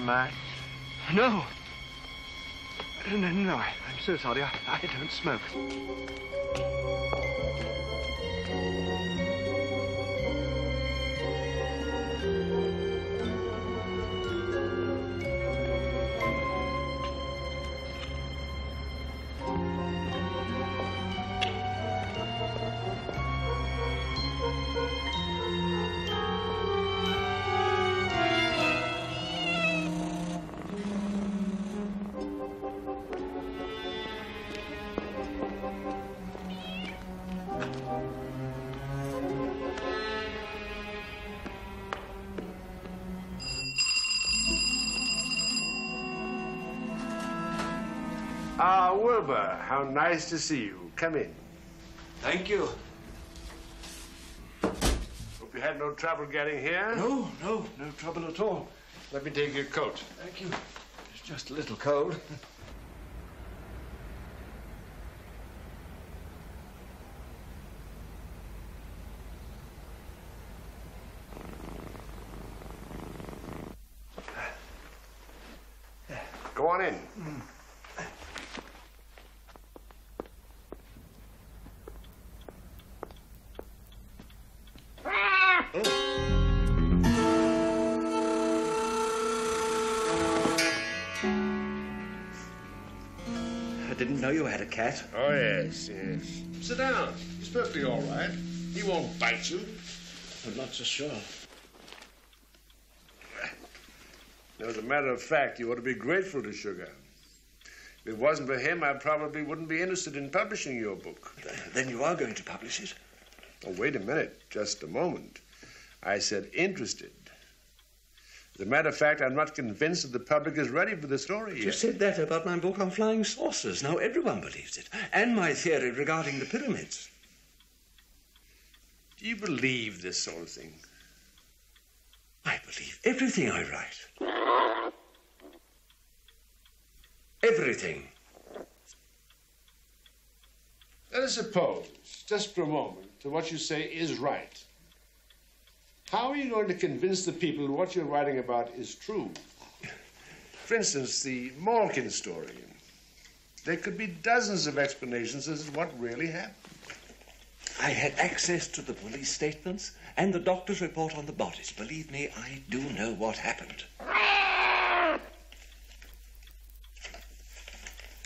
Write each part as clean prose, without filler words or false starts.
smack? No. No, I'm so sorry. I don't smoke. Wilbur, how nice to see you. Come in. Thank you. Hope you had no trouble getting here. No trouble at all. Let me take your coat. Thank you. It's just a little cold. Go on in. I didn't know you had a cat. Oh, yes. Sit down. He's perfectly all right. He won't bite you. I'm not so sure. As a matter of fact, you ought to be grateful to Sugar. If it wasn't for him, I probably wouldn't be interested in publishing your book. Then you are going to publish it? Oh, wait a minute. Just a moment. I said interested. As a matter of fact, I'm not convinced that the public is ready for the story yet. You said that about my book on flying saucers. Now everyone believes it. And my theory regarding the pyramids. Do you believe this sort of thing? I believe everything I write. Everything. Let us suppose, just for a moment, that what you say is right. How are you going to convince the people what you're writing about is true? For instance, the Malkin story. There could be dozens of explanations as to what really happened. I had access to the police statements and the doctor's report on the bodies. Believe me, I do know what happened.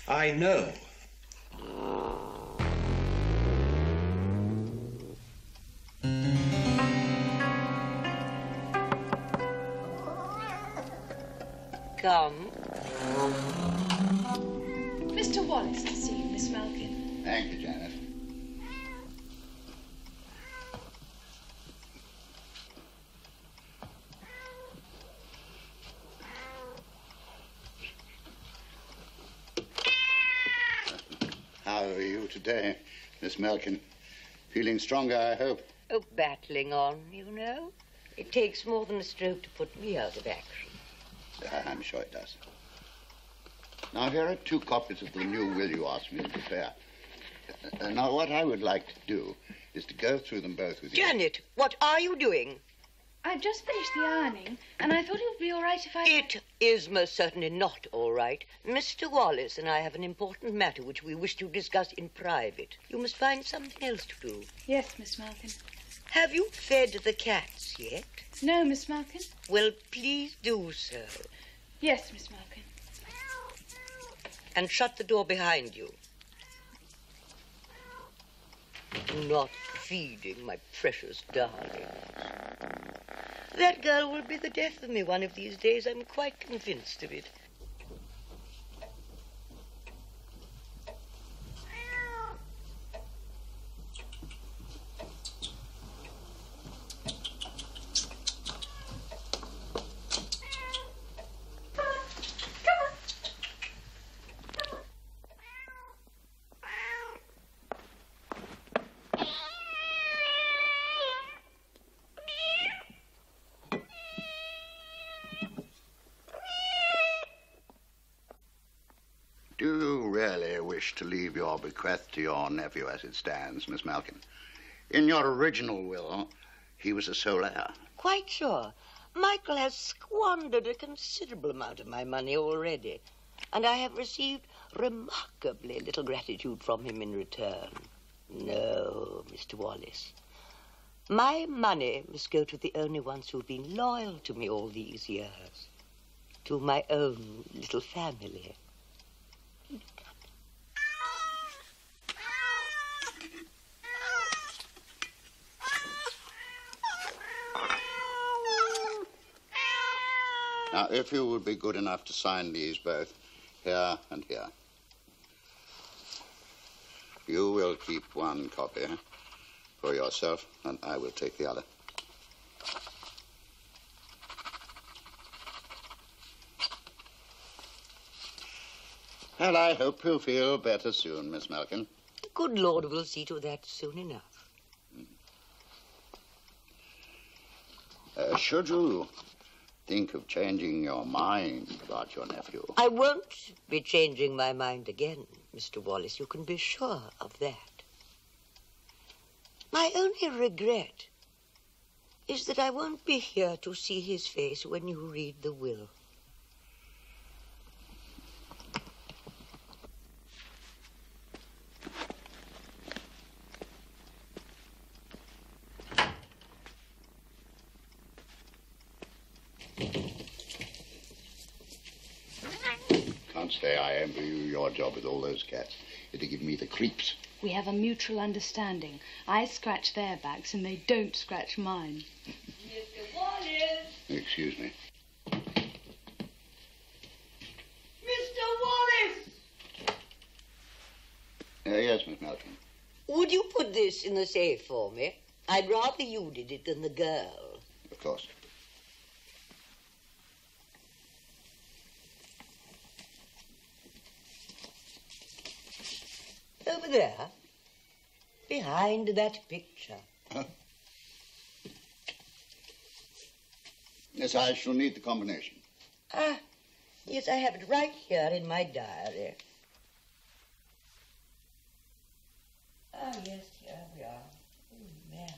I know. Come. Mr. Wallace to see you, Miss Malkin. Thank you, Janet. How are you today, Miss Malkin? Feeling stronger, I hope? Oh, battling on, you know. It takes more than a stroke to put me out of action. I'm sure it does. Now, here are 2 copies of the new will you asked me to prepare. Now, what I would like to do is to go through them both with you. Janet, what are you doing? I've just finished the ironing, and I thought it would be all right if I... It is most certainly not all right. Mr. Wallace and I have an important matter which we wish to discuss in private. You must find something else to do. Yes, Miss Malkin. Have you fed the cats yet? No, Miss Malkin. Well, please do so. Yes, Miss Malkin. And shut the door behind you. Not feeding my precious darling. That girl will be the death of me one of these days. I'm quite convinced of it. Do you really wish to leave your bequest to your nephew as it stands, Miss Malkin? In your original will, he was the sole heir. Quite sure. Michael has squandered a considerable amount of my money already, and I have received remarkably little gratitude from him in return. No, Mr. Wallace. My money must go to the only ones who've been loyal to me all these years. To my own little family. Now, if you would be good enough to sign these both, here and here. You will keep one copy for yourself, and I will take the other. Well, I hope you'll feel better soon, Miss Malkin. Good Lord will see to that soon enough. Should you think of changing your mind about your nephew? I won't be changing my mind again, Mr. Wallace. You can be sure of that. My only regret is that I won't be here to see his face when you read the will. Can't say I envy you your job with all those cats. It'd give me the creeps. We have a mutual understanding. I scratch their backs and they don't scratch mine. Mr. Wallace! Excuse me. Mr. Wallace! Yes, Miss Malkin. Would you put this in the safe for me? I'd rather you did it than the girl. Of course. Over there, behind that picture. Huh? Yes, I shall need the combination. Ah, yes, I have it right here in my diary. Ah, yes, here we are. Oh, Mary.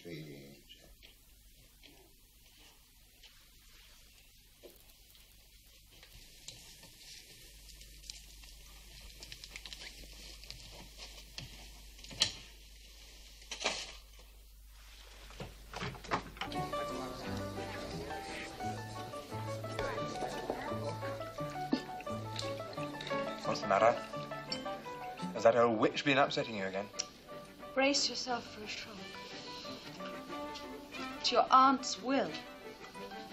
3. What's the matter? Has that old witch been upsetting you again? Brace yourself for a shock. It's your aunt's will.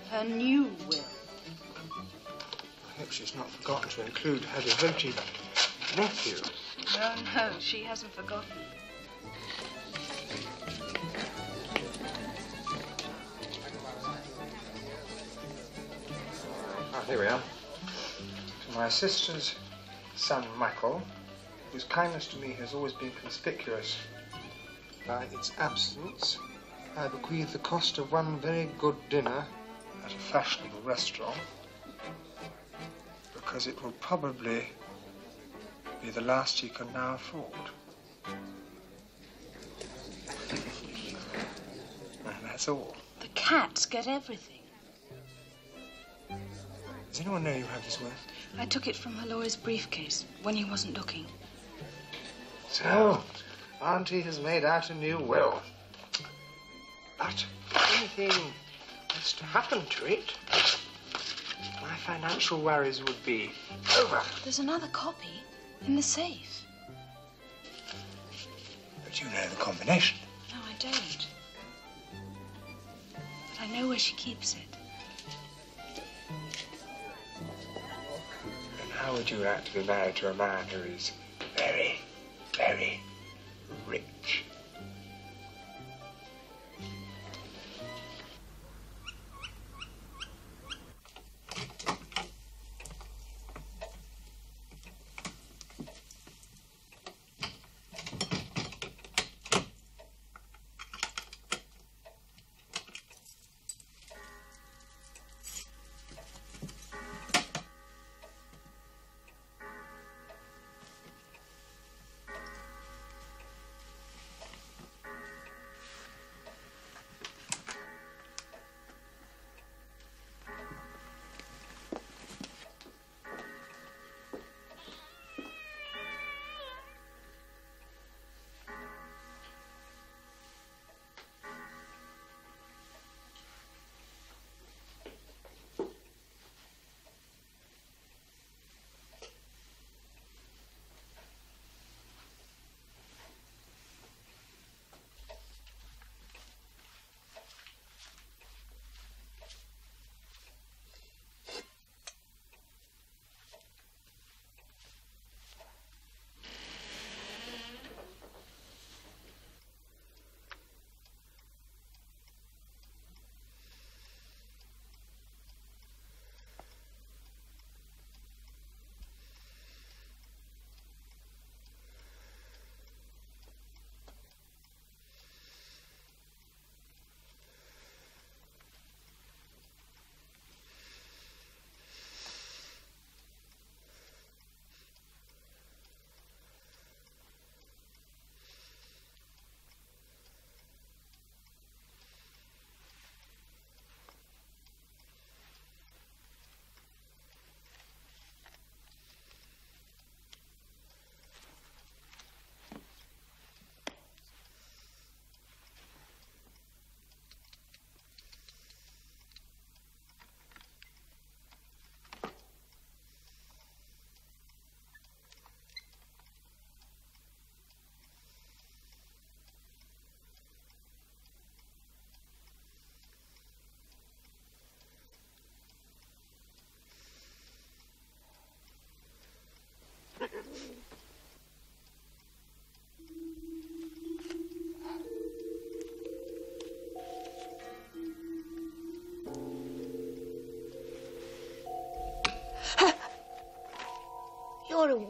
Her new will. I hope she's not forgotten to include her devoted nephew. No, she hasn't forgotten. Ah, here we are. To my sister's son, Michael, whose kindness to me has always been conspicuous. By its absence, I bequeath the cost of one very good dinner at a fashionable restaurant, because it will probably be the last he can now afford. And that's all. The cats get everything. Does anyone know you have this will? I took it from her lawyer's briefcase when he wasn't looking. So, Auntie has made out a new will. But if anything was to happen to it, my financial worries would be over. There's another copy in the safe. But you know the combination. No, I don't. But I know where she keeps it. And how would you like to be married to a man who is very, very rich?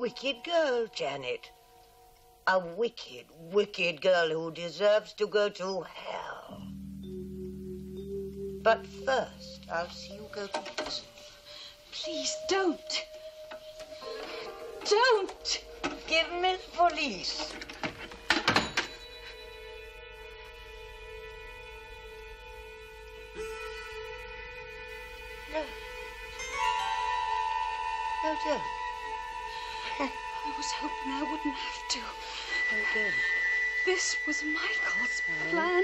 wicked girl, Janet. A wicked, wicked girl who deserves to go to hell. But first, I'll see you go to prison. Please don't. Don't. Give me the police. No. No, don't. I was hoping I wouldn't have to. No, don't. This was Michael's plan.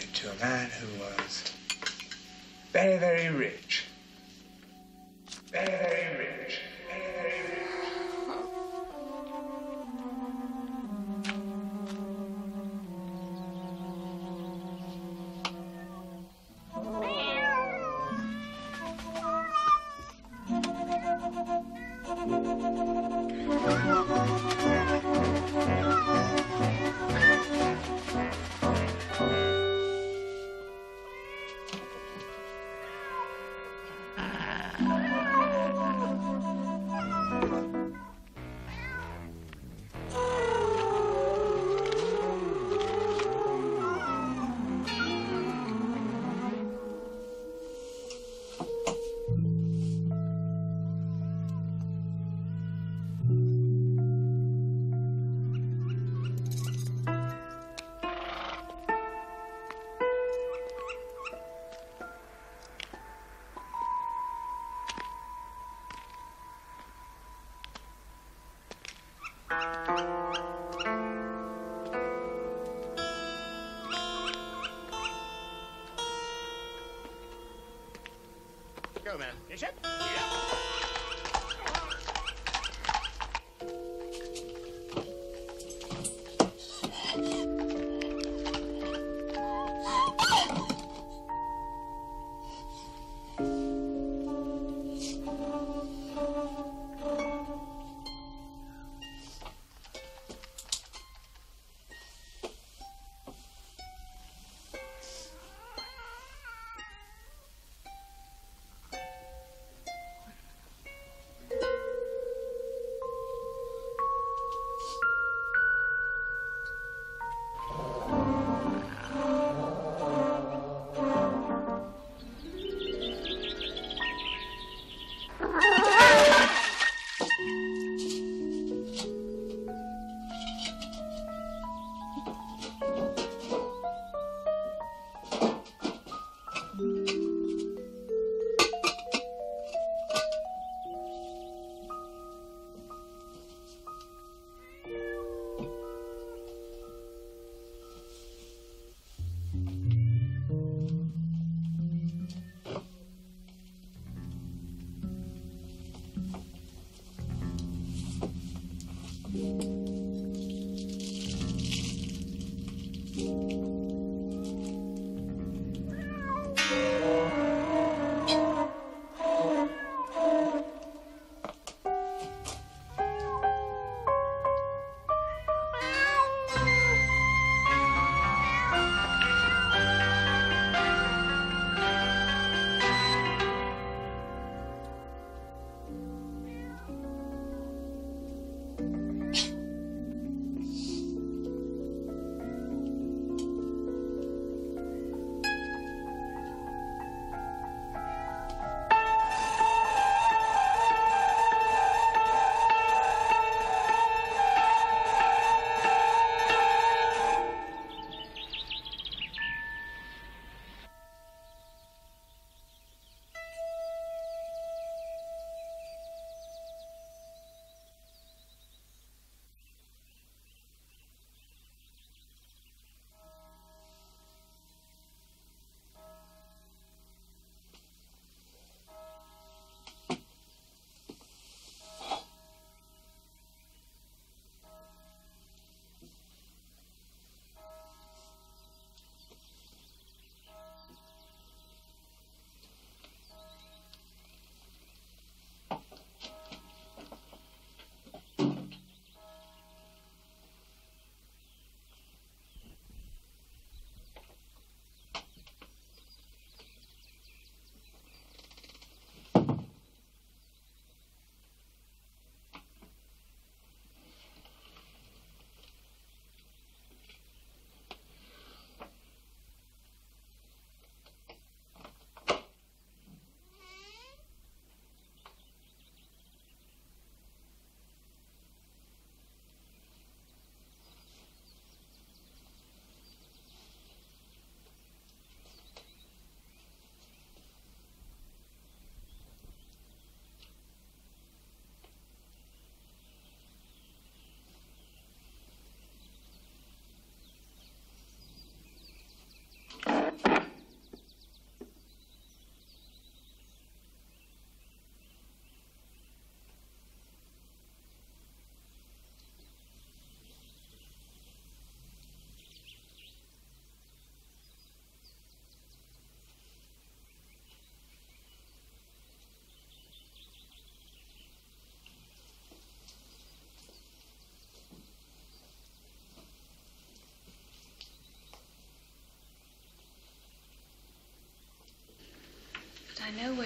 married to a man who was very, very rich. Very, very rich. Very, very rich.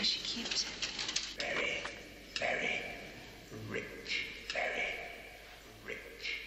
she keeps it. Very, very rich. Very rich.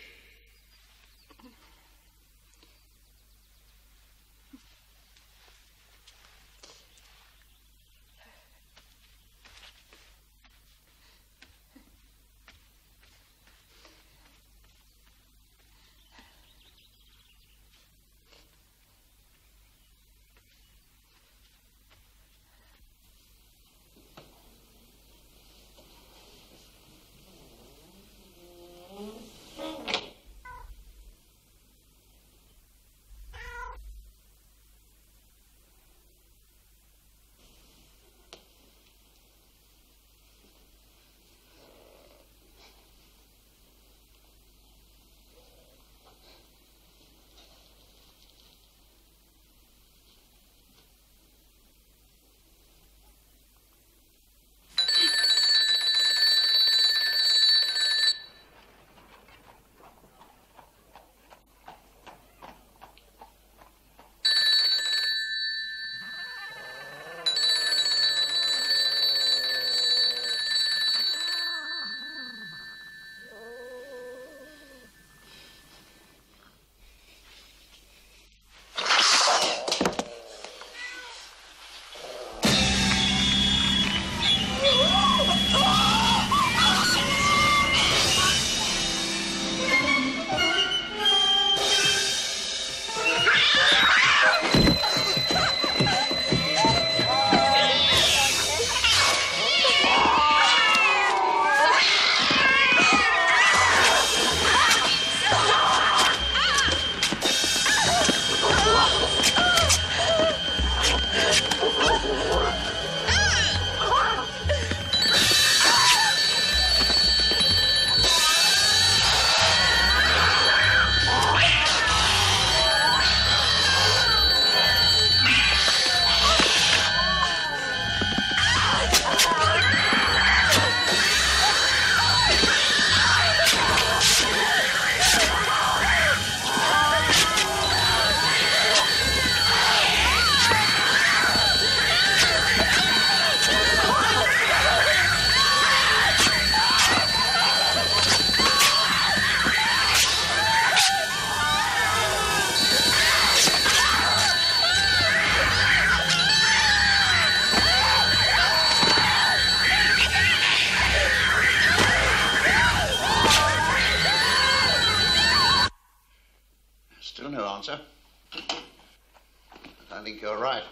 I think you're right.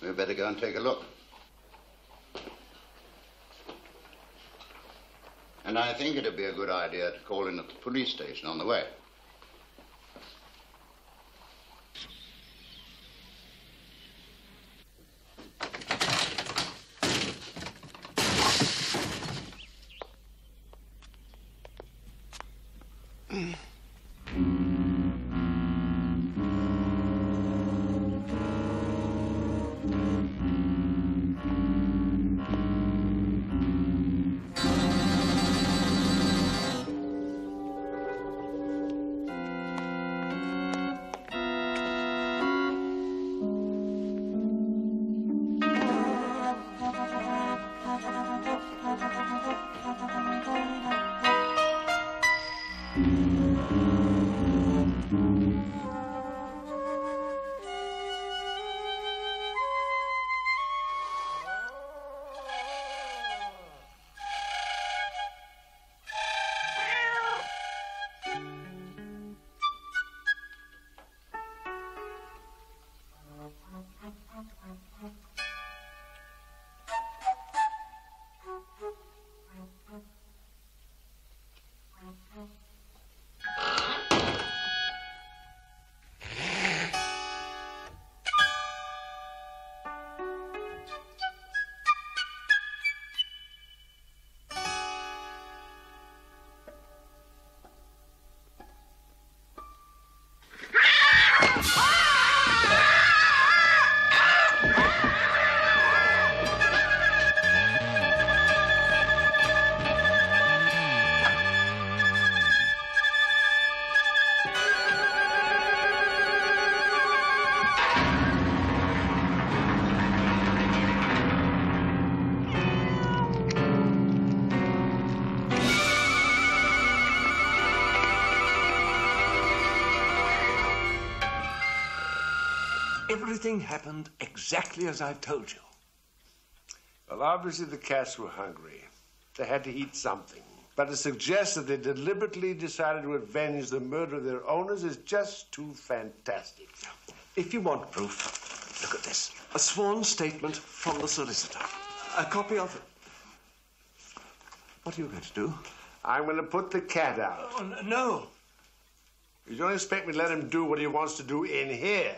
We'd better go and take a look. And I think it'd be a good idea to call in at the police station on the way. Everything happened exactly as I've told you. Well, obviously the cats were hungry. They had to eat something. But to suggest that they deliberately decided to avenge the murder of their owners is just too fantastic. If you want proof, look at this. A sworn statement from the solicitor. A copy of it. What are you going to do? I'm going to put the cat out. Oh, no. You don't expect me to let him do what he wants to do in here.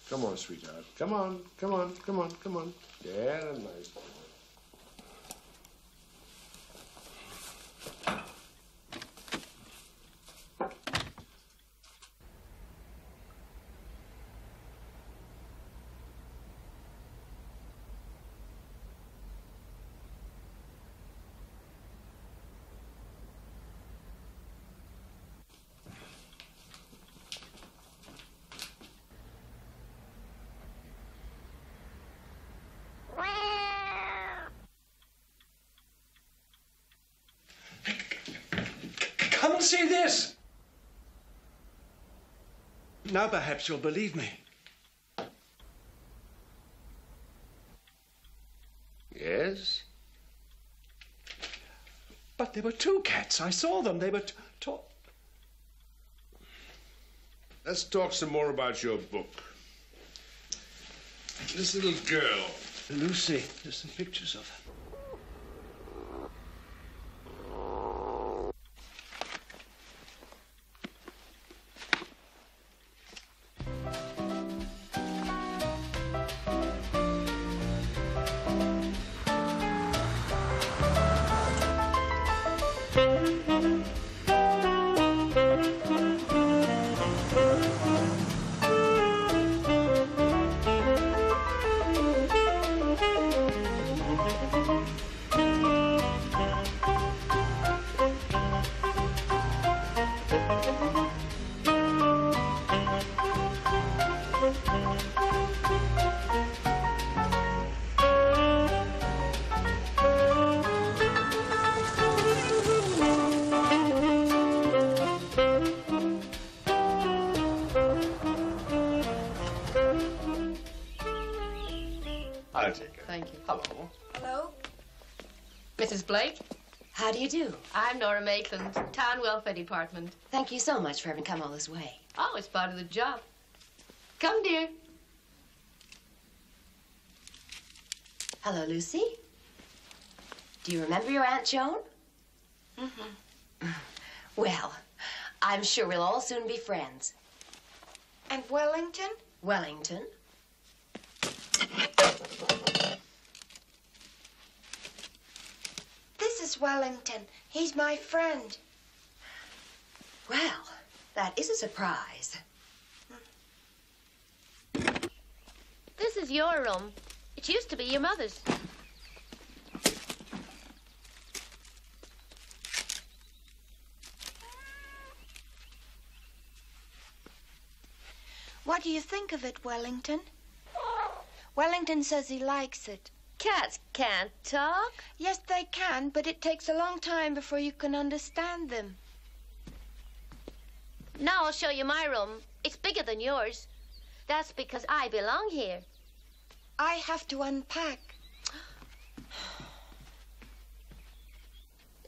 Come on, sweetheart. Come on, come on, come on, come on. Yeah, nice boy. Come and see this. Now perhaps you'll believe me. Yes? But there were two cats. I saw them. They were Let's talk some more about your book. This little girl. Lucy. There's some pictures of her. I'll take it. Thank you. Hello. Hello? Mrs. Blake? How do you do? I'm Nora Maitland, Town Welfare Department. Thank you so much for having come all this way. Oh, it's part of the job. Come, dear. Hello, Lucy. Do you remember your Aunt Joan? Mm-hmm. Well, I'm sure we'll all soon be friends. And Wellington? Wellington? This is Wellington. He's my friend. Well, that is a surprise. This is your room. It used to be your mother's. What do you think of it, Wellington? Wellington says he likes it. Cats can't talk. Yes, they can, but it takes a long time before you can understand them. Now I'll show you my room. It's bigger than yours. That's because I belong here. I have to unpack.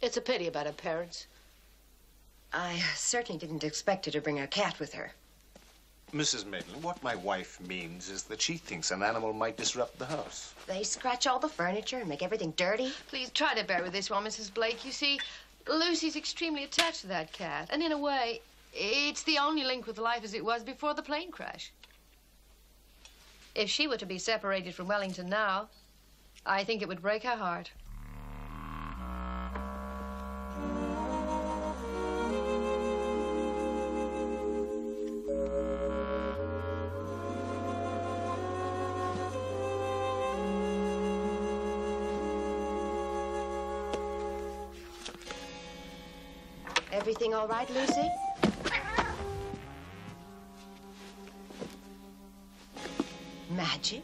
It's a pity about her parents. I certainly didn't expect her to bring her cat with her. Mrs. Maitland, what my wife means is that she thinks an animal might disrupt the house. They scratch all the furniture and make everything dirty. Please try to bear with this one, Mrs. Blake. You see, Lucy's extremely attached to that cat. And in a way, it's the only link with life as it was before the plane crash. If she were to be separated from Wellington now, I think it would break her heart. Everything all right, Lucy? Magic?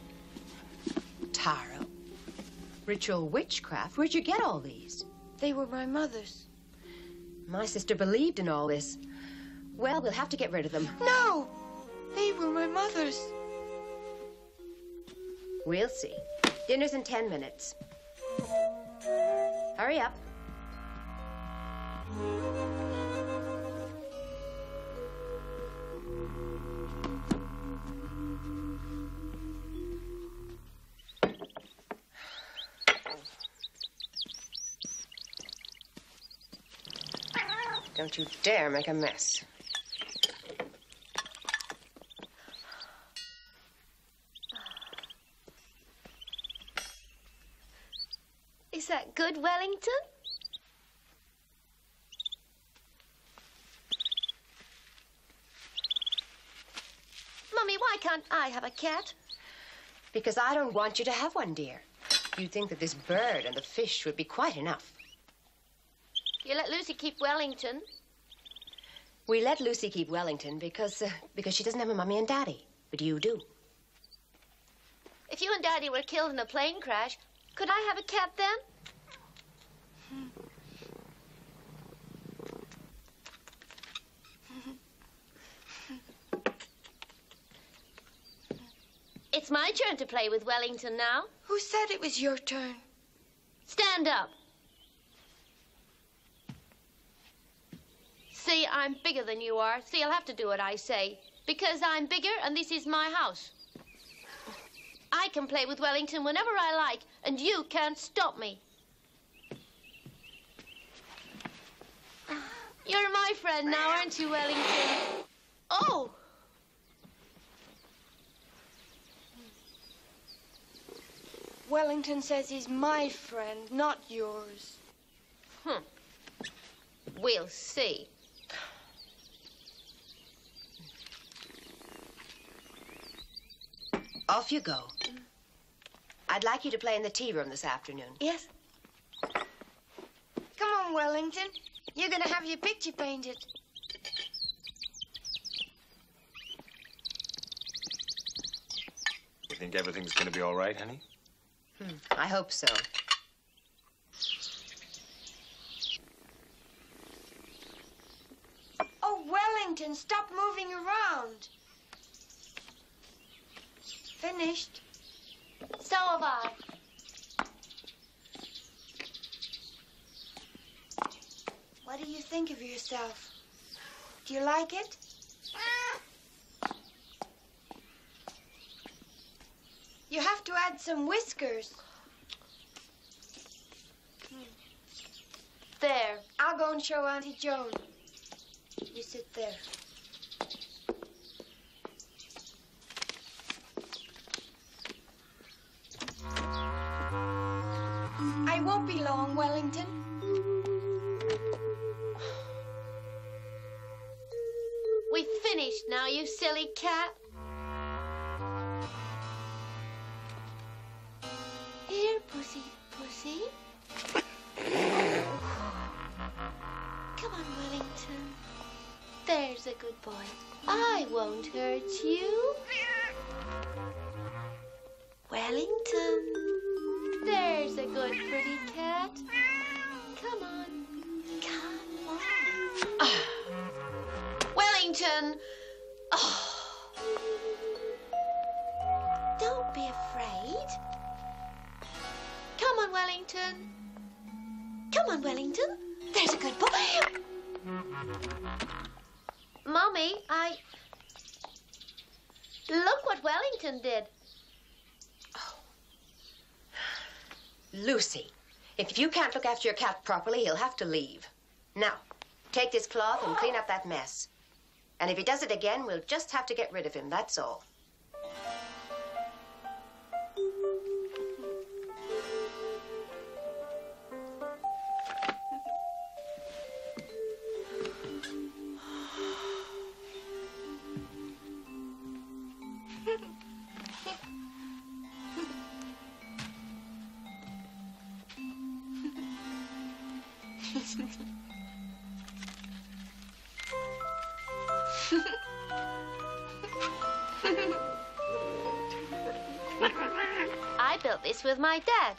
Tarot? Ritual witchcraft? Where'd you get all these? They were my mother's. My sister believed in all this. Well, we'll have to get rid of them. No! They were my mother's. We'll see. Dinner's in 10 minutes. Hurry up. Don't you dare make a mess. Is that good, Wellington? Mummy, why can't I have a cat? Because I don't want you to have one, dear. You'd think that this bird and the fish would be quite enough. You let Lucy keep Wellington? We let Lucy keep Wellington because she doesn't have a mummy and daddy. But you do. If you and Daddy were killed in a plane crash, could I have a cat then? It's my turn to play with Wellington now. Who said it was your turn? Stand up. See, I'm bigger than you are. See, I'll have to do what I say. Because I'm bigger and this is my house. I can play with Wellington whenever I like, and you can't stop me. You're my friend now, aren't you, Wellington? Oh! Wellington says he's my friend, not yours. We'll see. Off you go. I'd like you to play in the tea room this afternoon. Yes. Come on, Wellington. You're going to have your picture painted. You think everything's going to be all right, honey? I hope so. Oh, Wellington, stop moving around. Finished? So have I. What do you think of yourself? Do you like it? You have to add some whiskers. There. I'll go and show Auntie Joan. You sit there. I won't be long, Wellington. We've finished now, you silly cat. Here, pussy, pussy. Come on, Wellington. There's a good boy. I won't hurt you. Wellington. There's a good, pretty cat. Come on. Come on. Wellington. Oh. Don't be afraid. Come on, Wellington. Come on, Wellington. There's a good boy. Mommy, Look what Wellington did. Lucy, if you can't look after your cat properly, he'll have to leave. Now, take this cloth and clean up that mess. And if he does it again, we'll just have to get rid of him, that's all. I built this with my dad.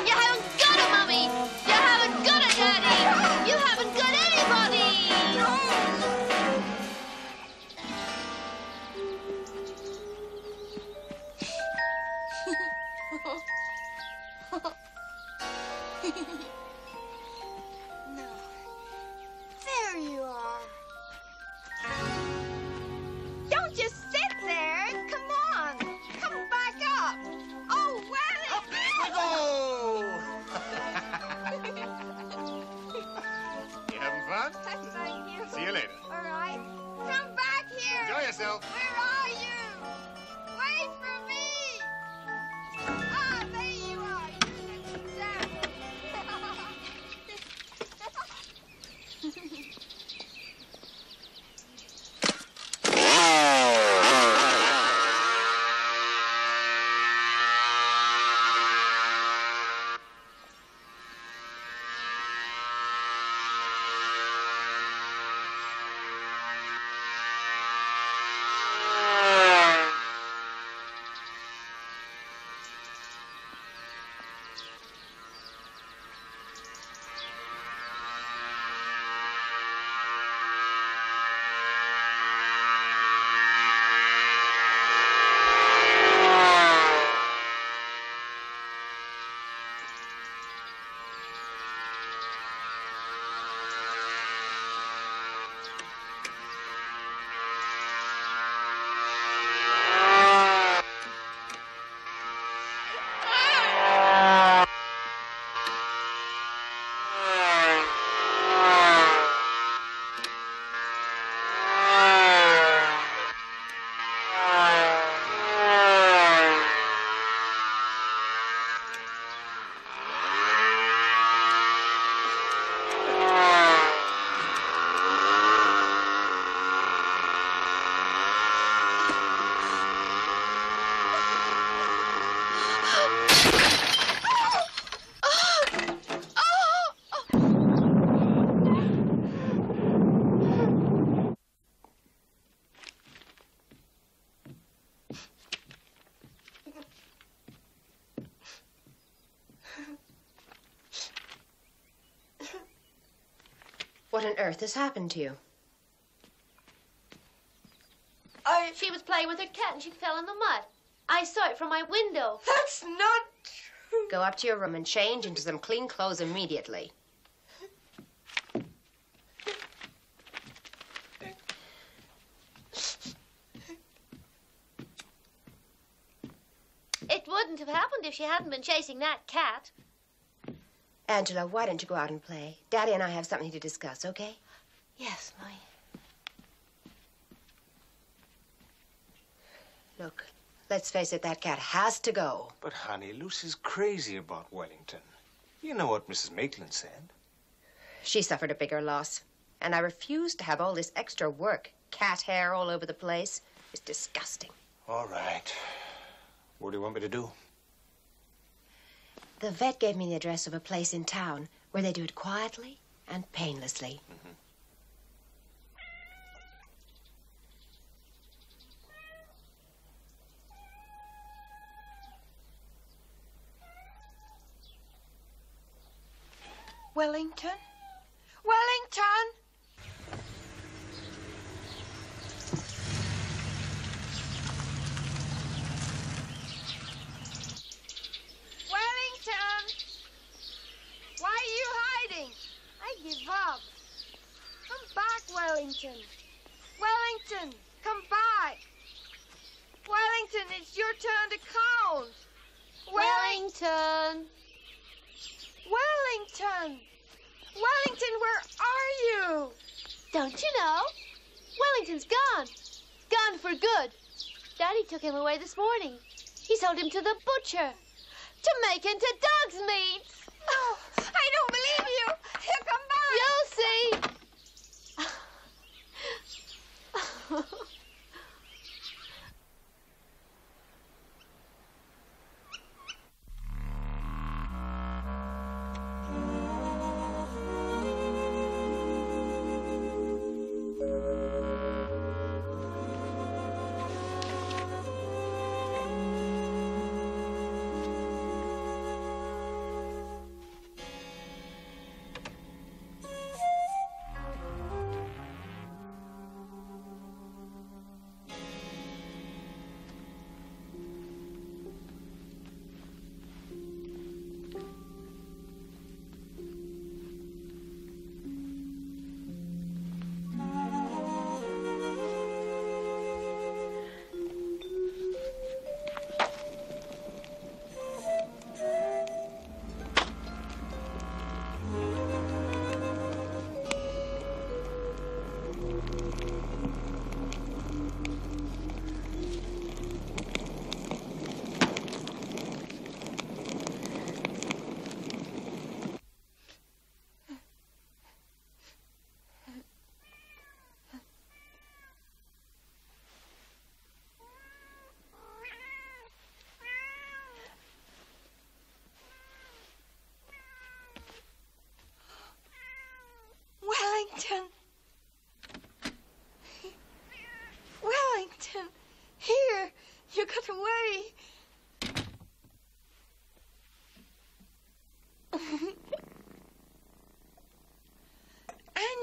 You haven't got it, Mummy! You haven't got it, Daddy! You haven't got anybody! huh? Thank you. See you later. All right. Come back here. Enjoy yourself. Where are you? Wait for me. Ah, there you are. You little devil. What on earth has happened to you? She was playing with her cat and she fell in the mud. I saw it from my window. That's not true. Go up to your room and change into some clean clothes immediately. It wouldn't have happened if she hadn't been chasing that cat. Angela, why don't you go out and play? Daddy and I have something to discuss, okay? Yes, Mummy. Look, let's face it, that cat has to go. But, honey, Lucy's crazy about Wellington. You know what Mrs. Maitland said. She suffered a bigger loss. And I refuse to have all this extra work. Cat hair all over the place. It's disgusting. All right. What do you want me to do? The vet gave me the address of a place in town where they do it quietly and painlessly. Mm-hmm. Wellington? Wellington! Wellington! Why are you hiding? I give up. Come back, Wellington. Wellington, come back. Wellington, it's your turn to count. Wellington! Wellington! Wellington, where are you? Don't you know? Wellington's gone. Gone for good. Daddy took him away this morning. He sold him to the butcher to make into dog's meat. Oh, I don't believe you. He'll come back. You'll see.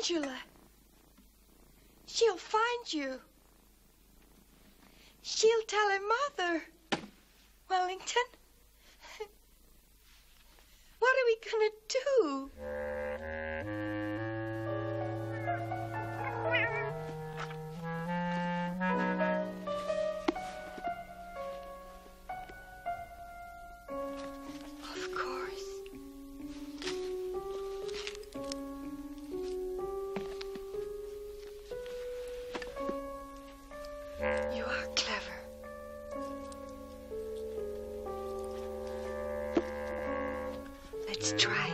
Angela. She'll find you. She'll tell her mother. Wellington, what are we gonna do? Of course. You are clever. Let's try.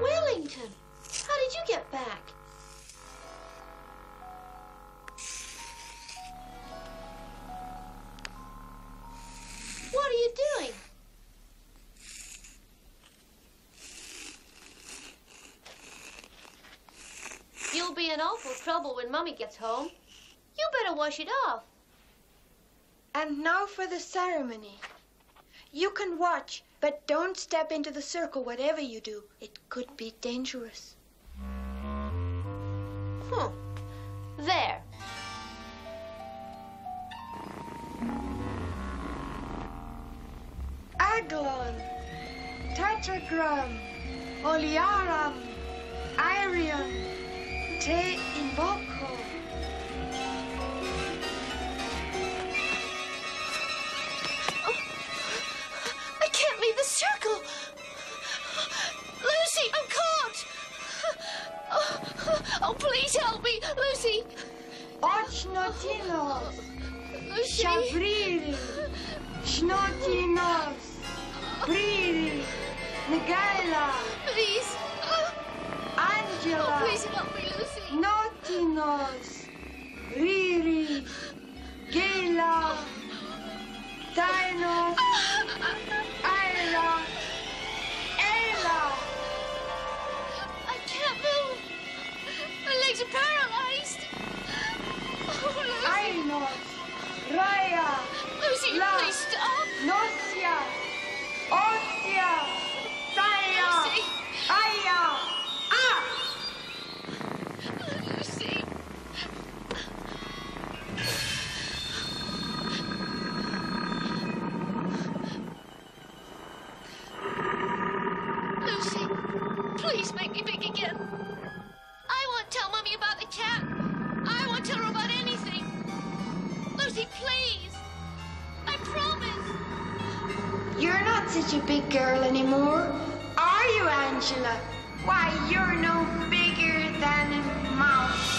Wellington, how did you get back? What are you doing? You'll be in awful trouble when Mummy gets home. You better wash it off. And now for the ceremony. You can watch, but don't step into the circle, whatever you do. It could be dangerous. There. Aglon, Tetragram, Oliaram, Irion, Te Invoco. I can't leave the circle. Lucy, I'm caught. Oh, please help me, Lucy. Ochnotinos, Lucy. Shabriri, Shnotinos, Briri, Nigala. Please. Angela. Oh, please help me, Lucy. Notinos, Riri, Gela, Dinos, Ira, Ella. I can't move. My legs are paralyzed. Oh, Lucy. Ainos, Raya, Lucy, La, please stop. Nocia, Ocia, Saya, Lucy. Aya, Ah. Lucy. Lucy, please make me big again. I won't tell Mummy about the cat. I won't tell her about anything. Lucy, please. I promise. You're not such a big girl anymore, are you, Angela? Why, you're no bigger than a mouse.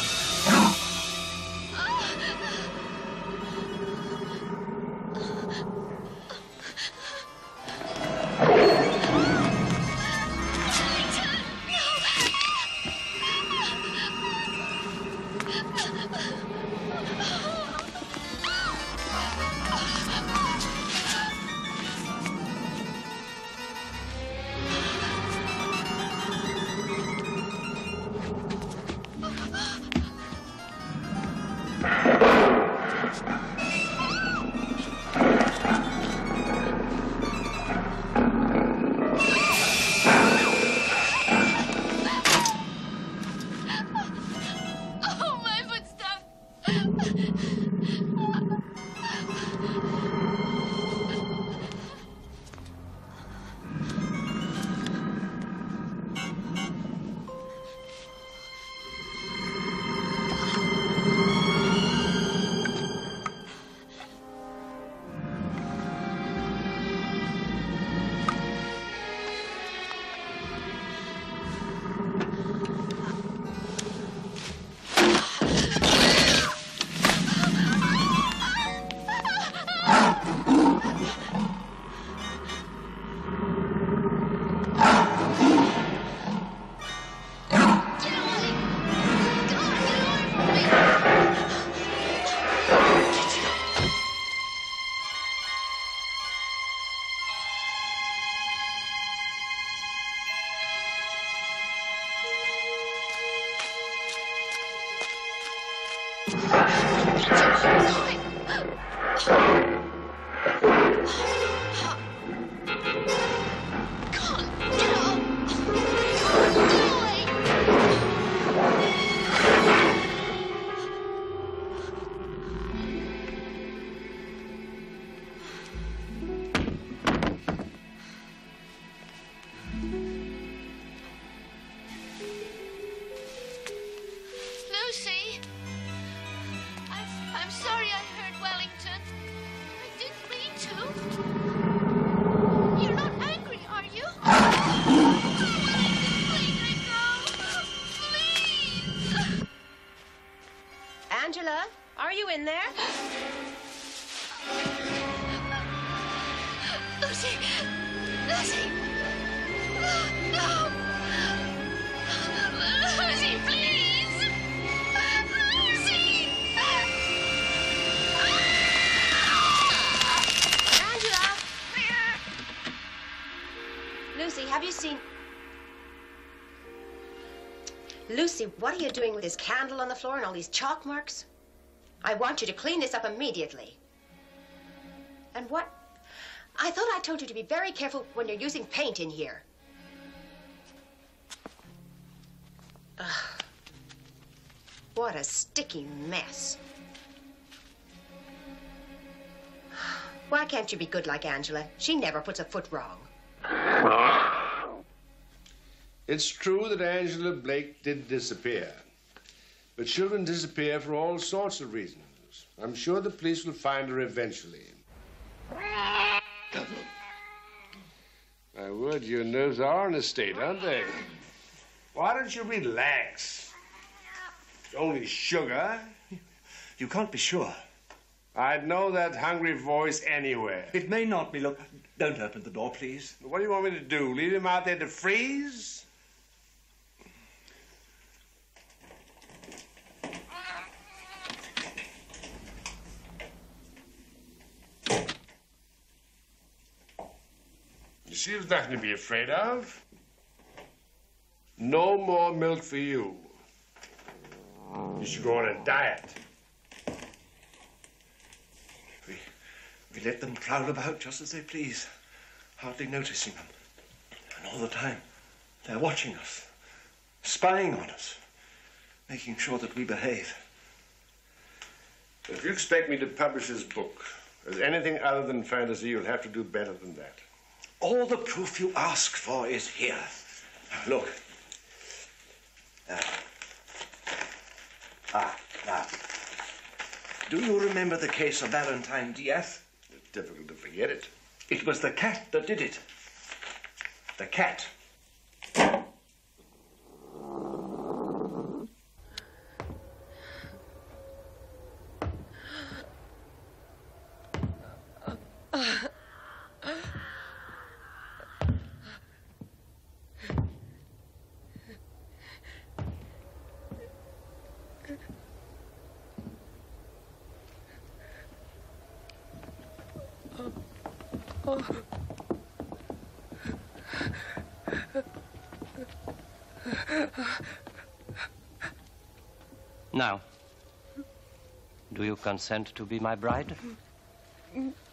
Angela, are you in there? Lucy! Lucy! No! Lucy, please! Lucy! Angela! Lucy, have you seen... Lucy, what are you doing with this candle on the floor and all these chalk marks? I want you to clean this up immediately. And what? I thought I told you to be very careful when you're using paint in here. Ugh. What a sticky mess. Why can't you be good like Angela? She never puts a foot wrong. It's true that Angela Blake did disappear. But children disappear for all sorts of reasons. I'm sure the police will find her eventually. My word, your nerves are in a state, aren't they? Why don't you relax? It's only sugar. You can't be sure. I'd know that hungry voice anywhere. It may not be. Look, don't open the door, please. What do you want me to do? Leave him out there to freeze? You see, there's nothing to be afraid of. No more milk for you. You should go on a diet. We let them prowl about just as they please, hardly noticing them. And all the time, they're watching us, spying on us, making sure that we behave. If you expect me to publish this book as anything other than fantasy, you'll have to do better than that. All the proof you ask for is here. Now, look. Now. Do you remember the case of Valentine Diaz? It's difficult to forget it. It was the cat that did it. The cat. Now, do you consent to be my bride?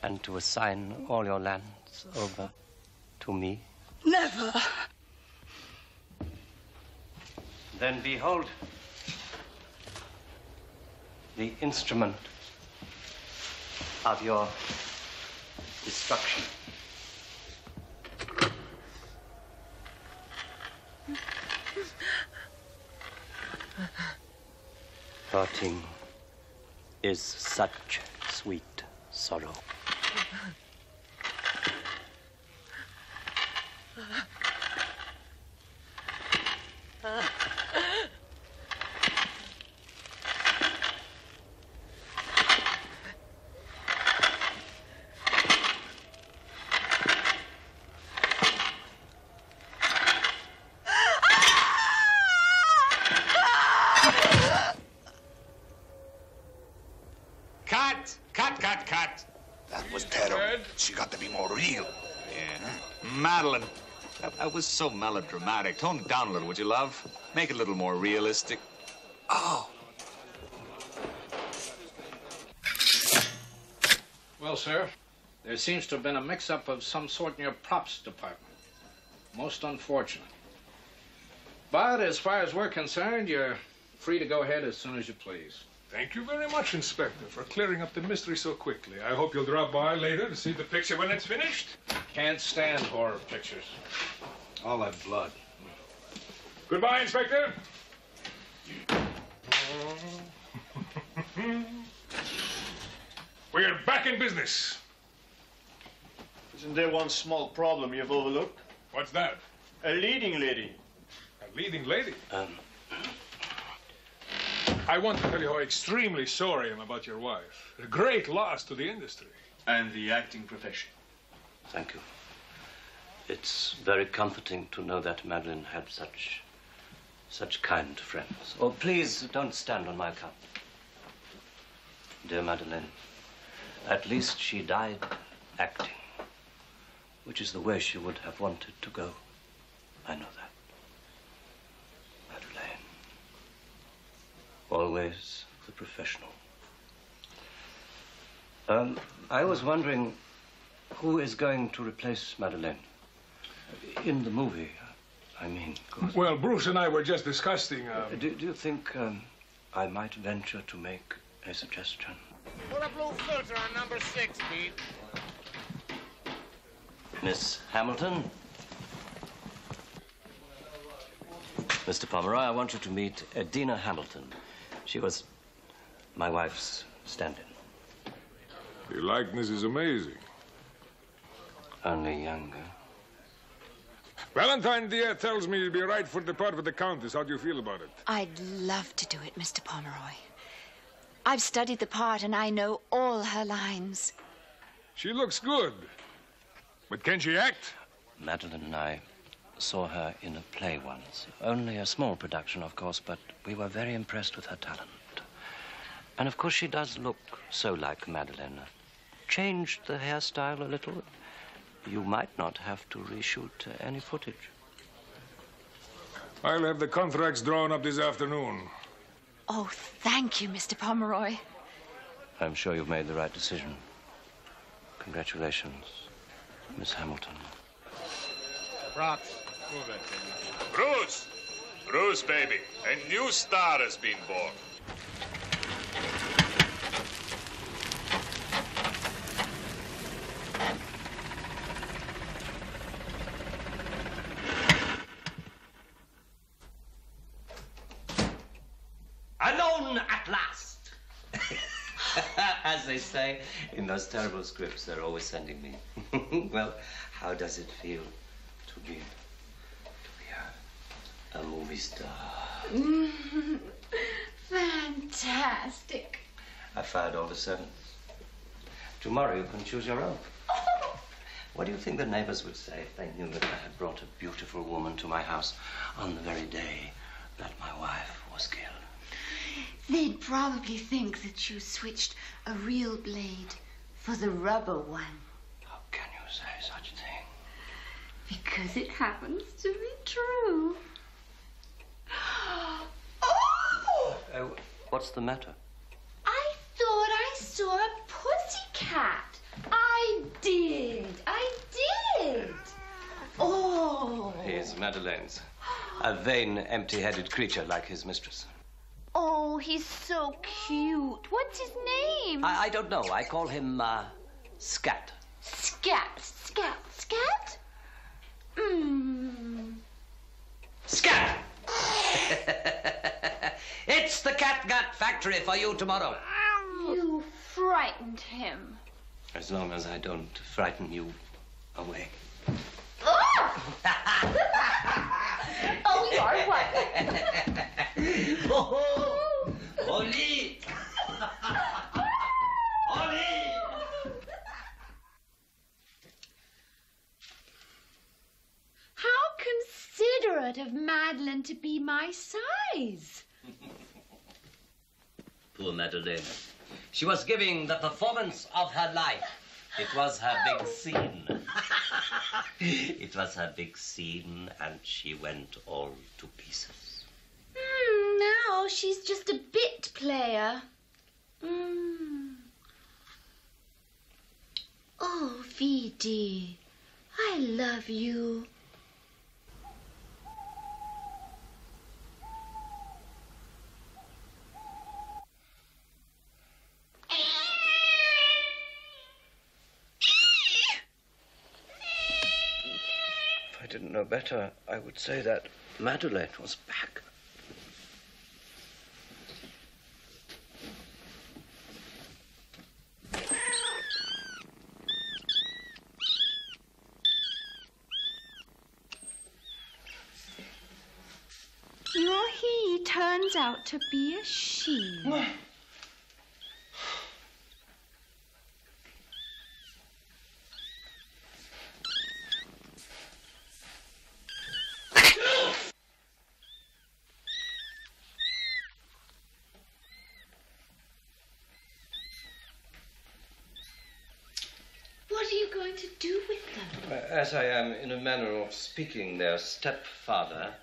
And to assign all your lands over to me? Never. Then behold the instrument of your destruction. Parting is such sweet sorrow. Cut. That was terrible. She got to be more real. Yeah. Madeline, that was so melodramatic. Tone it down a little, would you, love? Make it a little more realistic. Oh. Well, sir, there seems to have been a mix-up of some sort in your props department. Most unfortunate. But as far as we're concerned, you're free to go ahead as soon as you please. Thank you very much, Inspector, for clearing up the mystery so quickly. I hope you'll drop by later to see the picture when it's finished. Can't stand horror pictures. All that blood. Goodbye, Inspector. We're back in business. Isn't there one small problem you've overlooked? What's that? A leading lady. A leading lady? I want to tell you how extremely sorry I am about your wife. A great loss to the industry. And the acting profession. Thank you. It's very comforting to know that Madeline had such kind friends. Oh, please don't stand on my account. Dear Madeleine, at least she died acting, which is the way she would have wanted to go. I know that. Madeleine, always the professional. I was wondering who is going to replace Madeleine in the movie. I mean, well, Bruce and I were just discussing. Do you think I might venture to make a suggestion? Put a blue filter on number 6, Pete. Miss Hamilton? Mr. Pomeroy, I want you to meet Edina Hamilton. She was my wife's stand-in. Your likeness is amazing. Only younger. Valentine, dear, tells me you'll be right for the part with the Countess. How do you feel about it? I'd love to do it, Mr. Pomeroy. I've studied the part and I know all her lines. She looks good. But can she act? Madeline and I saw her in a play once. Only a small production, of course, but we were very impressed with her talent. And of course she does look so like Madeline. Changed the hairstyle a little. You might not have to reshoot any footage. I'll have the contracts drawn up this afternoon. Oh, thank you, Mr. Pomeroy. I'm sure you've made the right decision. Congratulations, Miss Hamilton. Props. Move that thing. Bruce! Bruce, baby. A new star has been born. Alone at last! As they say in those terrible scripts they're always sending me. Well, how does it feel to be a movie star? Fantastic. I fired all the servants. Tomorrow you can choose your own. What do you think the neighbors would say if they knew that I had brought a beautiful woman to my house on the very day that my wife was killed? They'd probably think that you switched a real blade for the rubber one. How can you say such a thing? Because it happens to be true. Oh! What's the matter? I thought I saw a pussycat. I did. Oh. He is Madeleine's. A vain, empty-headed creature like his mistress. Oh, he's so cute. What's his name? I don't know. I call him, Scat. Scat. Scat! It's the catgut factory for you tomorrow. You frightened him. As long as I don't frighten you away. Oh, you're what? Oli! Oli! How considerate of Madeline to be my size. Poor Madeleine. She was giving the performance of her life. It was her big scene. It was her big scene, and she went all to pieces. Now she's just a bit player. Oh, V.D., I love you. If I didn't know better, I would say that Madeleine was back. Your he turns out to be a she. What are you going to do with them? As I am, in a manner of speaking, their stepfather,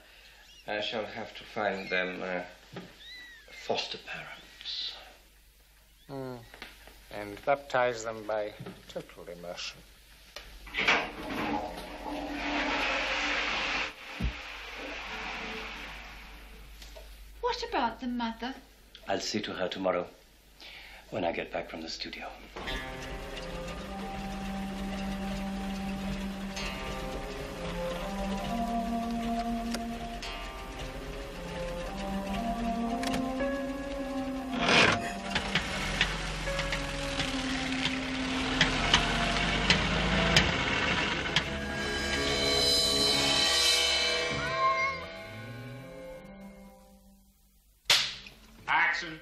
I shall have to find them foster parents. And baptize them by total immersion. What about the mother? I'll see to her tomorrow when I get back from the studio. Action.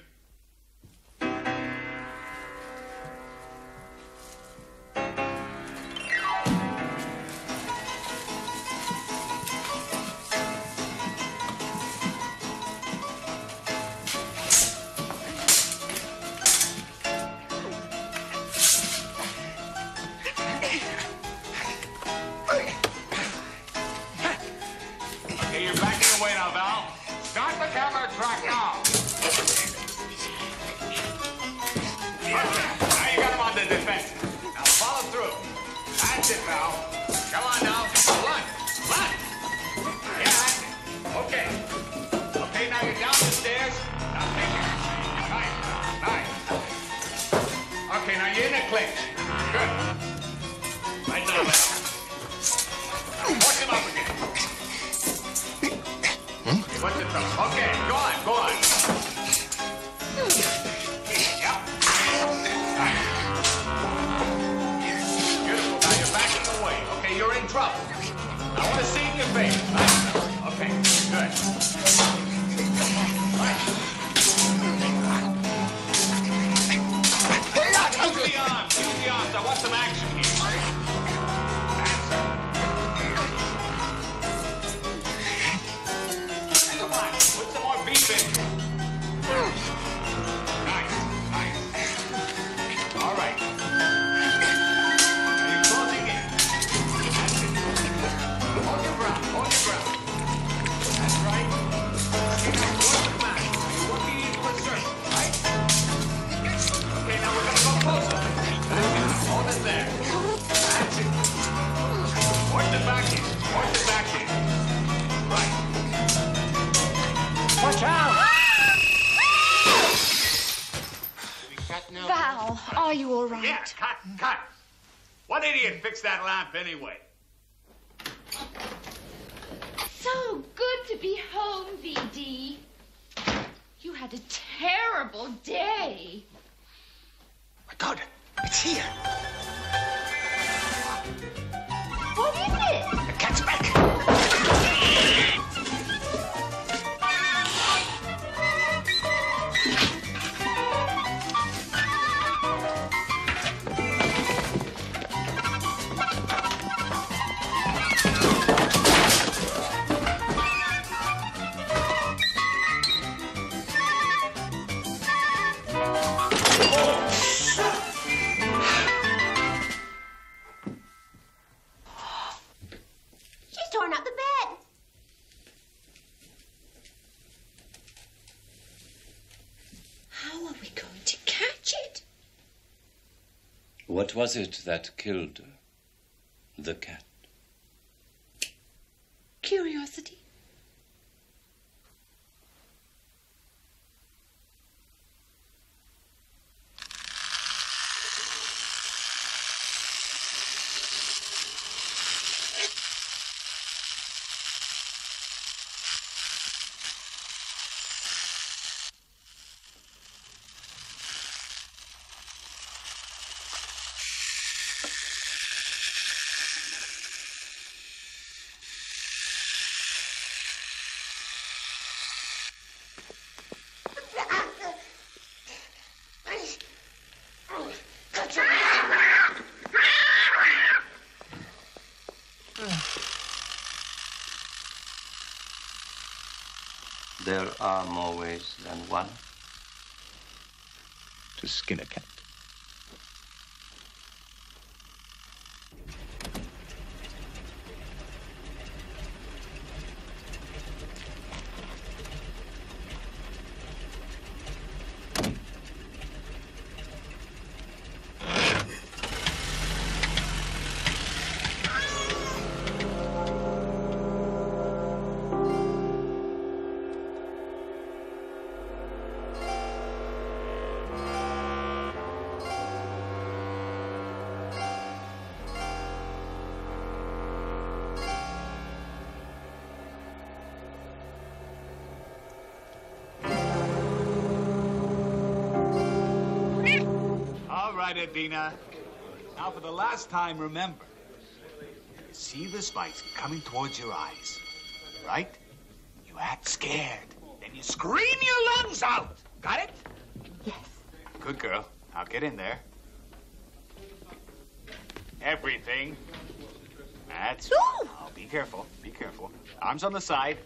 Okay, you're backing away now, Val. Start the camera track now. Now you got him on the defense. Now follow through. That's it, Val. Come on now. Run. Run. Yeah, that's it. Okay. Okay, now you're down the stairs. Now take it. Nice. Nice. Okay, now you're in a clinch. Good. Right now, Val. Now push him up again. Okay, what's the trouble? Okay, go on, go on. Yep. Beautiful. Now you're backing away. Okay, you're in trouble. I want to see in your face. Okay, good. Right. Use the arms. Use the arms. I want some action here. Come on, put some more beef in. Nice, nice. All right. Are you closing in? That's it. Hold your ground, hold your ground. That's right. What's the matter? Are you working into a circle, right? Okay, now we're going to go closer. That's it. Hold it there. That's it. Force it back in. Force it back in. Right. Watch out! Val, are you all right? Yeah, cut, cut. What idiot fixed that lamp anyway? So good to be home, V.D. You had a terrible day. My God, it's here. What is it? The cat's back. What was it that killed the cat? Curiosity. There are more ways than one to skin a cat. Dina. Now, for the last time, remember. You see the spikes coming towards your eyes, right? You act scared. Then you scream your lungs out. Got it? Yes. Good girl. Now get in there. Everything. That's... Oh, be careful. Be careful. Arms on the side.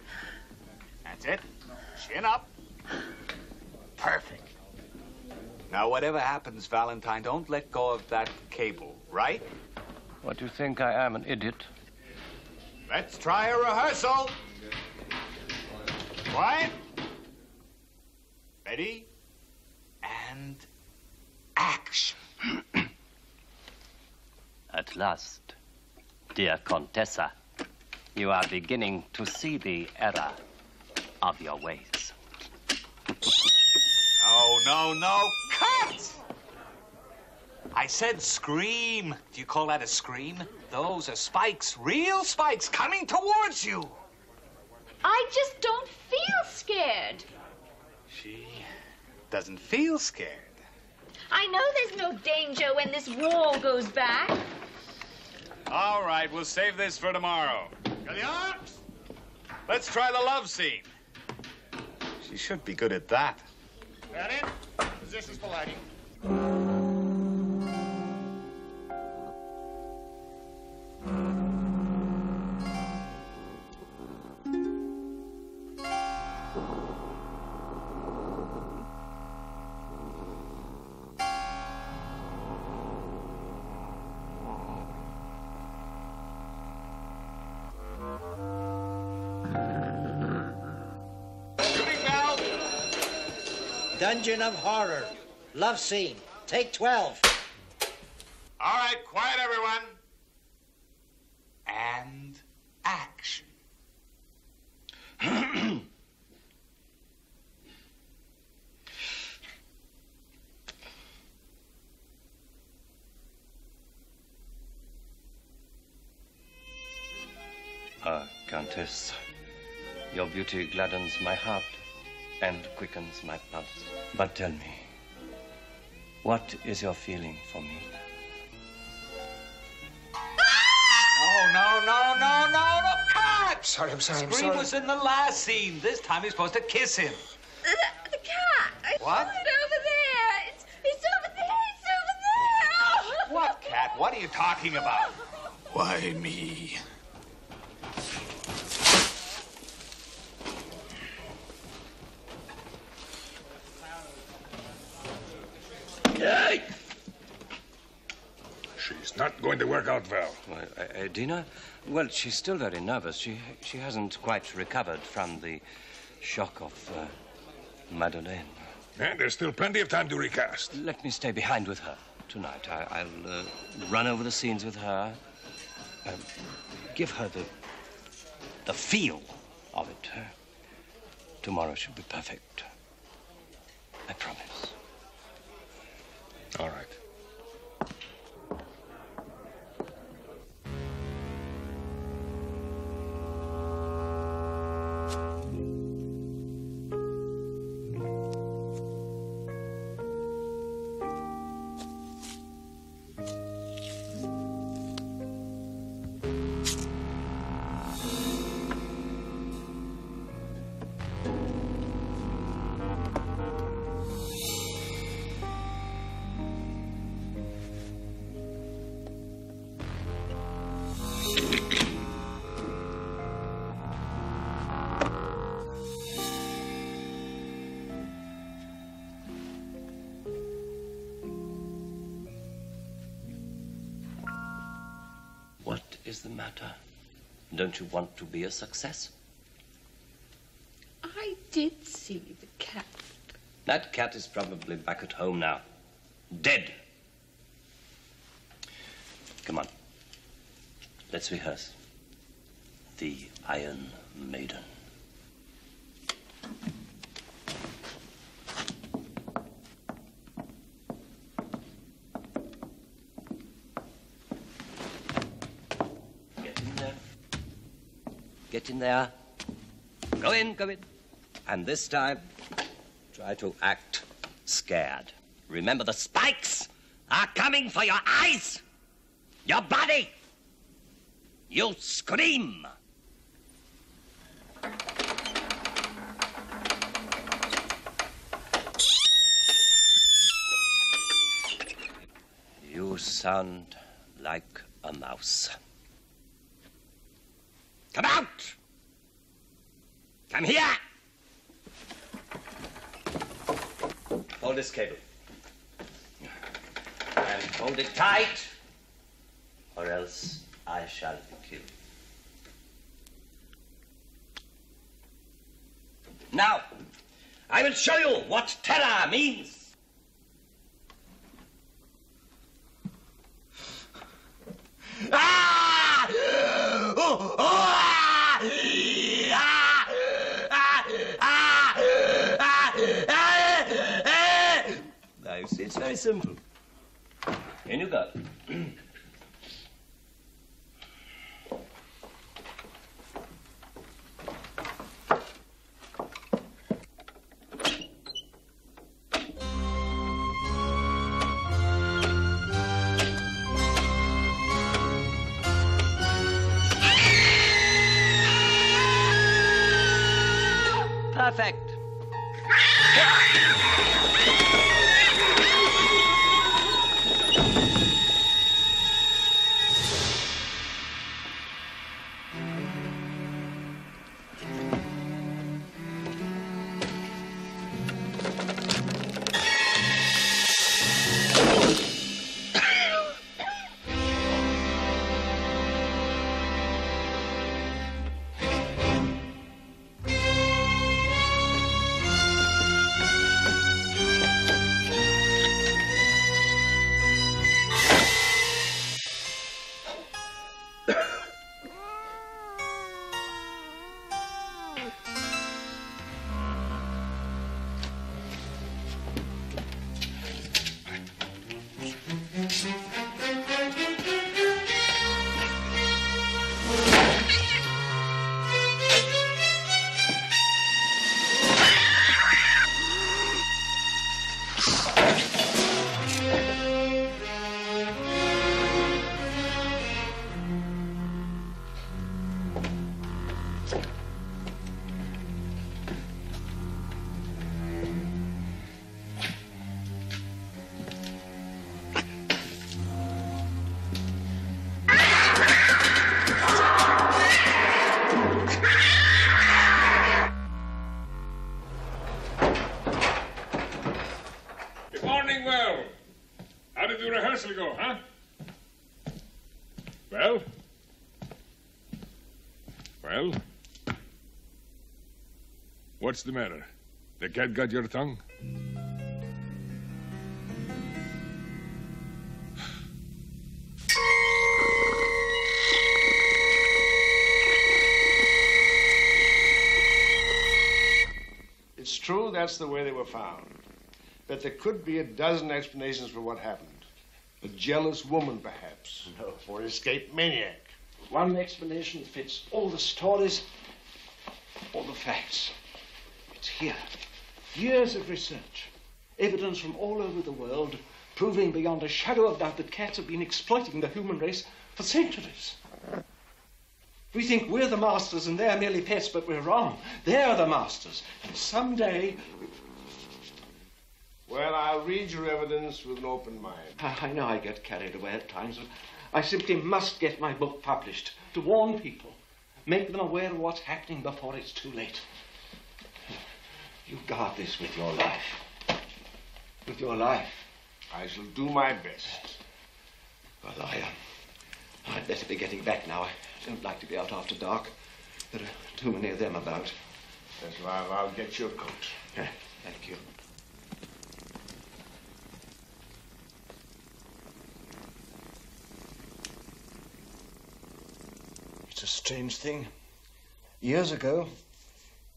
That's it. Chin up. Perfect. Now, whatever happens, Valentine, don't let go of that cable, right? What, do you think I am, an idiot? Let's try a rehearsal. Quiet. Ready? And action. At last, dear Contessa, you are beginning to see the error of your ways. No. Cut! I said scream. Do you call that a scream? Those are spikes, real spikes, coming towards you. I just don't feel scared. She doesn't feel scared. I know there's no danger when this wall goes back. All right, we'll save this for tomorrow. Galliard, let's try the love scene. She should be good at that. That it? Positions for lighting. Dungeon of Horror. Love scene. Take 12. All right, quiet, everyone. And action. Countess, your beauty gladdens my heart and quickens my pulse. But tell me, what is your feeling for me? No, cut! Sorry, I'm sorry. Scream was in the last scene. This time you're supposed to kiss him. The cat. I What? saw it over there. It's over there. It's over there. What cat? What are you talking about? Why me? Yay! She's not going to work out, Val. Dina? Well, she's still very nervous. She hasn't quite recovered from the shock of Madeleine. And there's still plenty of time to recast. Let me stay behind with her. tonight. I'll run over the scenes with her, give her the feel of it. Tomorrow she'll be perfect. I promise. All right. What is the matter? Don't you want to be a success? I did see the cat. That cat is probably back at home now. Dead. Come on. Let's rehearse. The Iron Maiden. Get in there. Go in, go in. And this time, try to act scared. Remember, the spikes are coming for your eyes, your body. You scream. You sound like a mouse. Come out! Come here! Hold this cable. And hold it tight, or else I shall be killed. Now, I will show you what terror means. Ah! Oh! Oh! Now, you see, it's very simple. In you go. Perfect. Go, huh? Well? Well? What's the matter? The cat got your tongue? it's true that's the way they were found. But there could be a dozen explanations for what happened. A jealous woman, perhaps. No. Or escaped maniac. One explanation fits all the stories, all the facts. It's here. Years of research. Evidence from all over the world proving beyond a shadow of doubt that cats have been exploiting the human race for centuries. We think we're the masters and they're merely pets, but we're wrong. They're the masters. And someday... Well, I'll read your evidence with an open mind. I know I get carried away at times, but I simply must get my book published to warn people, make them aware of what's happening before it's too late. You guard this with your life. With your life. I shall do my best. Well, I'd better be getting back now. I don't like to be out after dark. There are too many of them about. Yes, well, I'll get your coat. Thank you. It's a strange thing. Years ago,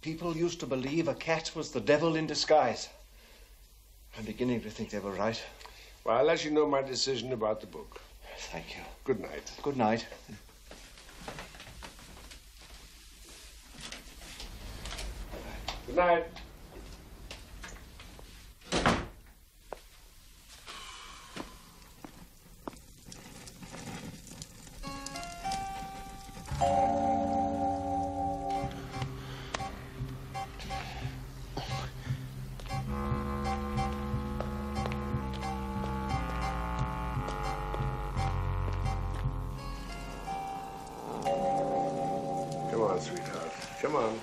people used to believe a cat was the devil in disguise. I'm beginning to think they were right. Well, I'll let you know my decision about the book. Thank you. Good night. Good night. Good night. Come on, sweetheart. Come on.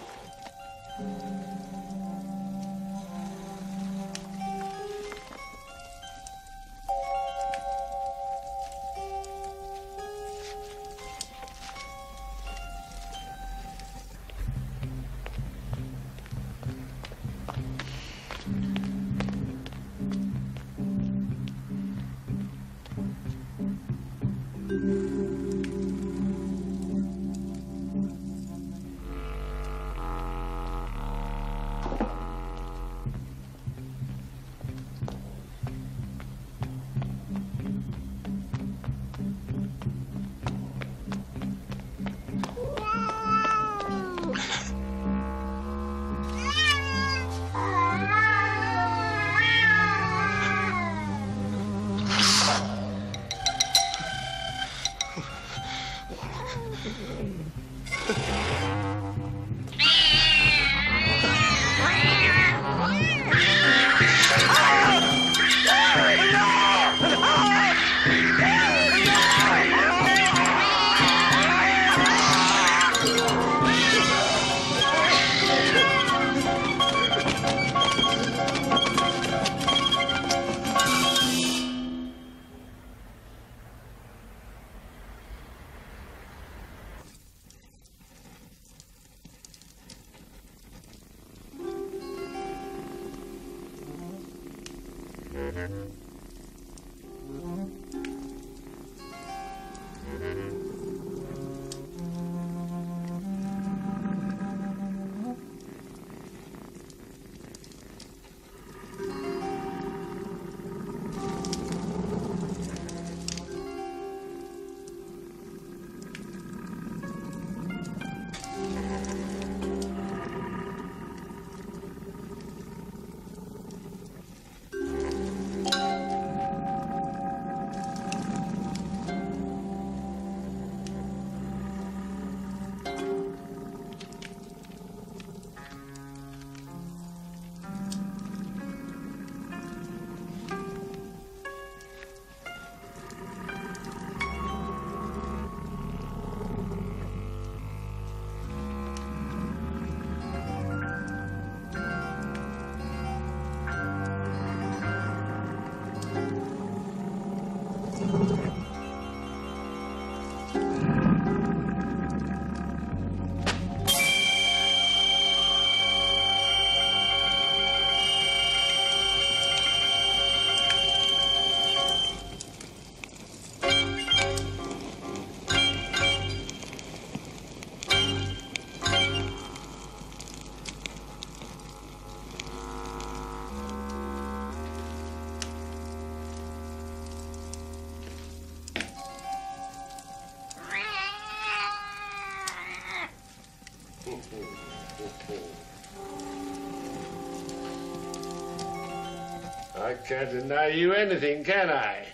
I can't deny you anything, can I?